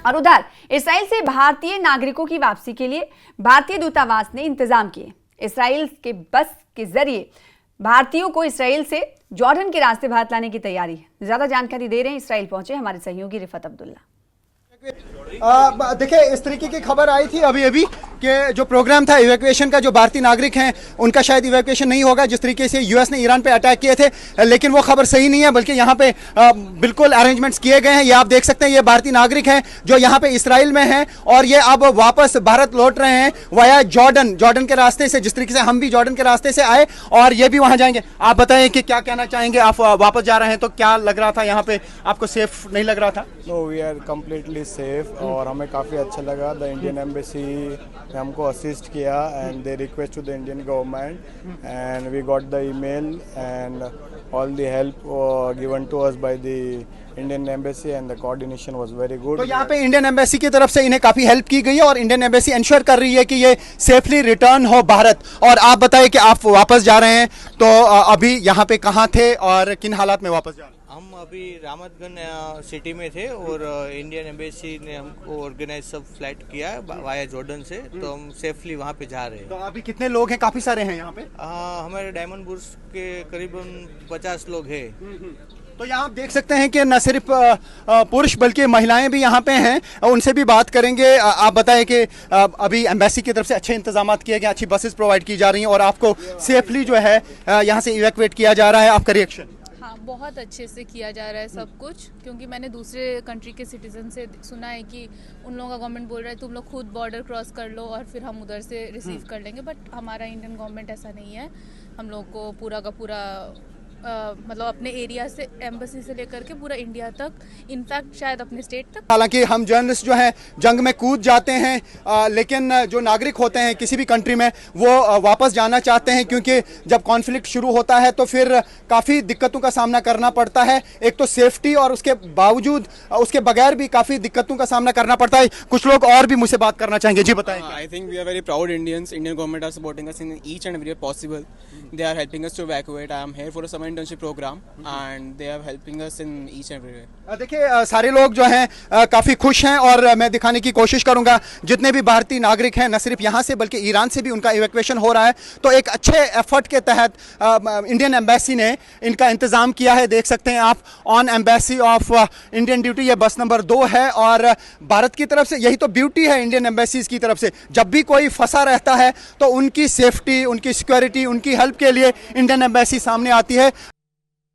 और उधर इसराइल से भारतीय नागरिकों की वापसी के लिए भारतीय दूतावास ने इंतजाम किए। इसराइल के बस के जरिए भारतीयों को इसराइल से जॉर्डन के रास्ते भारत लाने की तैयारी है। ज्यादा जानकारी दे रहे हैं इसराइल पहुंचे हमारे सहयोगी रिफत अब्दुल्ला। देखिए, इस तरीके की खबर आई थी अभी अभी कि जो प्रोग्राम था इवैक्यूएशन का, जो भारतीय नागरिक हैं उनका शायद इवैक्यूएशन नहीं होगा, जिस तरीके से यूएस ने ईरान पे अटैक किए थे। लेकिन वो खबर सही नहीं है, बल्कि यहाँ पे बिल्कुल अरेंजमेंट्स किए गए हैं। ये आप देख सकते हैं, ये भारतीय नागरिक हैं जो यहाँ पे इसराइल में हैं और ये अब वापस भारत लौट रहे हैं वाया जॉर्डन के रास्ते से, जिस तरीके से हम भी जॉर्डन के रास्ते से आए और ये भी वहाँ जाएंगे। आप बताएं कि क्या कहना चाहेंगे, आप वापस जा रहे हैं तो क्या लग रहा था यहाँ पे, आपको सेफ नहीं लग रहा था? No, we are completely safe और हमें काफ़ी अच्छा लगा। द इंडियन एम्बेसी ने हमको असिस्ट किया and they request to the Indian government and we got the email and all the help given to us by the Indian embassy and the coordination was very good. तो यहाँ पे Indian embassy की तरफ से इन्हें काफी help की गई है और इंडियन एम्बेसी इंश्योर कर रही है कि ये सेफली रिटर्न हो भारत। और आप बताइए कि आप वापस जा रहे हैं तो अभी यहाँ पे कहाँ थे और किन हालात में वापस जा रहे हैं? हम अभी रामतगंज सिटी में थे और इंडियन एम्बेसी ने हमको ऑर्गेनाइज सब फ्लाइट किया है वाया जॉर्डन से, तो हम सेफली वहाँ पे जा रहे हैं। तो अभी कितने लोग हैं? काफी सारे हैं यहाँ पे। हमारे डायमंड बुर्ज के करीबन 50 लोग हैं। तो यहाँ आप देख सकते हैं कि न सिर्फ पुरुष बल्कि महिलाएं भी यहाँ पे हैं, उनसे भी बात करेंगे। आप बताएं कि अभी एम्बेसी की तरफ से अच्छे इंतजाम किए गए, अच्छी बसेस प्रोवाइड की जा रही हैं और आपको सेफली जो है यहाँ से इवैक्यूएट किया जा रहा है। आपका रिएक्शन? हाँ, बहुत अच्छे से किया जा रहा है सब कुछ, क्योंकि मैंने दूसरे कंट्री के सिटीजन से सुना है कि उन लोगों का गवर्नमेंट बोल रहा है तुम लोग खुद बॉर्डर क्रॉस कर लो और फिर हम उधर से रिसीव कर लेंगे। बट हमारा इंडियन गवर्नमेंट ऐसा नहीं है। हम लोग को पूरा का पूरा मतलब अपने एरिया से, एम्बेसी से लेकर के पूरा इंडिया तक, इनफैक्ट शायद अपने स्टेट तक। हालांकि हम जर्नलिस्ट जो हैं जंग में कूद जाते हैं, लेकिन जो नागरिक होते हैं किसी भी कंट्री में वो वापस जाना चाहते हैं, क्योंकि जब कॉन्फ्लिक्ट शुरू होता है तो फिर काफ़ी दिक्कतों का सामना करना पड़ता है। एक तो सेफ्टी और उसके बावजूद उसके बगैर भी काफ़ी दिक्कतों का सामना करना पड़ता है। कुछ लोग और भी मुझसे बात करना चाहेंगे। जी बताएं। I think we are very proud Indians. Indian government are supporting us in each and every way possible. They are helping us to evacuate. I am here for a summer internship programme and they are helping us in each and every way. देखिए, सारे लोग जो हैं काफ़ी खुश हैं और मैं दिखाने की कोशिश करूंगा जितने भी भारतीय नागरिक हैं, न सिर्फ यहाँ से बल्कि ईरान से भी उनका इवैक्यूएशन हो रहा है। तो एक अच्छे एफर्ट के तहत इंडियन एम्बेसी ने इनका इंतज़ाम किया है। देख सकते हैं आप, on embassy of Indian duty, ये बस नंबर 2 है। और भारत की तरफ से यही तो ब्यूटी है इंडियन एम्बेसीज की तरफ से, जब भी कोई फंसा रहता है तो उनकी सेफ्टी, उनकी सिक्योरिटी, उनकी हेल्प के लिए इंडियन एम्बेसी सामने आती है।